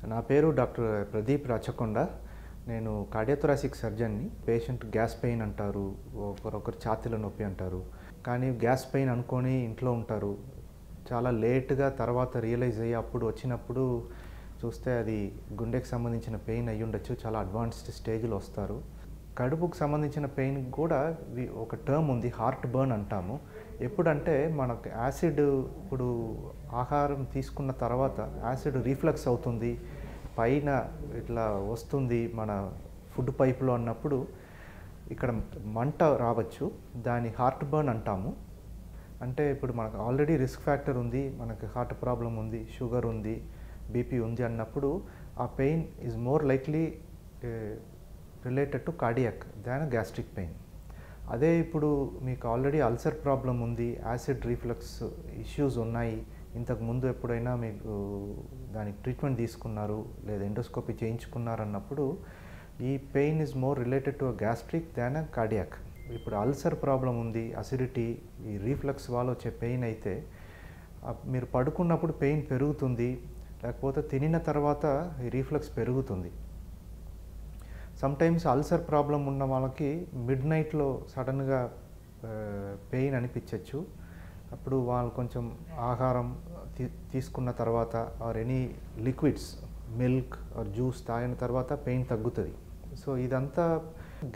నా పేరు డాక్టర్ ప్రదీప్ రచకొండ. నేను కార్డియోథొరాసిక్ సర్జన్ని. పేషెంట్ గ్యాస్ పెయిన్ అంటారు, ఒకరొకరు ఛాతీలో నొప్పి అంటారు. కానీ గ్యాస్ పెయిన్ అనుకొని ఇంట్లో ఉంటారు. చాలా లేట్‌గా తర్వాత రియలైజ్ అయ్యి అప్పుడు వచ్చినప్పుడు చూస్తే అది గుండెకి సంబంధించిన పెయిన్ అయ్యుండొచ్చు. చాలా అడ్వాన్స్డ్ స్టేజ్‌లో వస్తారు. కడుపుకు సంబంధించిన పెయిన్‌కి కూడా ఒక టర్మ్ ఉంది, హార్ట్ బర్న్ అంటాము. ఎప్పుడంటే మనకు యాసిడ్ ఇప్పుడు ఆహారం తీసుకున్న తర్వాత యాసిడ్ రిఫ్లక్స్ అవుతుంది, పైన ఇట్లా వస్తుంది మన ఫుడ్ పైప్‌లో అన్నప్పుడు ఇక్కడ మంట రావచ్చు. దాన్ని హార్ట్ బర్న్ అంటాము. అంటే ఇప్పుడు మనకు ఆల్రెడీ రిస్క్ ఫ్యాక్టర్ ఉంది, మనకి హార్ట్ ప్రాబ్లం ఉంది, షుగర్ ఉంది, బీపీ ఉంది అన్నప్పుడు ఆ pain is more likely related to cardiac than gastric pain. అదే ఇప్పుడు మీకు ఆల్రెడీ అల్సర్ ప్రాబ్లం ఉంది, యాసిడ్ రిఫ్లక్స్ ఇష్యూస్ ఉన్నాయి, ఇంతకు ముందు ఎప్పుడైనా మీకు దానికి ట్రీట్మెంట్ తీసుకున్నారు లేదా ఎండోస్కోపీ చేయించుకున్నారన్నప్పుడు ఈ pain is more related to gastric than cardiac. ఇప్పుడు అల్సర్ ప్రాబ్లం ఉంది, అసిడిటీ, ఈ రీఫ్లక్స్ వల్ల వచ్చే పెయిన్ అయితే మీరు పడుకున్నప్పుడు పెయిన్ పెరుగుతుంది, లేకపోతే తినిన తర్వాత ఈ రీఫ్లక్స్ పెరుగుతుంది. సమ్టైమ్స్ అల్సర్ ప్రాబ్లం ఉన్న వాళ్ళకి మిడ్ నైట్లో సడన్గా పెయిన్ అనిపించవచ్చు. అప్పుడు వాళ్ళు కొంచెం ఆహారం తీసుకున్న తర్వాత or any liquids, milk are juice తాగిన తర్వాత పెయిన్ తగ్గుతుంది. సో ఇదంతా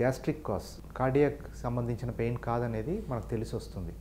గ్యాస్ట్రిక్ కాజ్, కార్డియాక్ సంబంధించిన పెయిన్ కాదనేది మనకు తెలిసి వస్తుంది.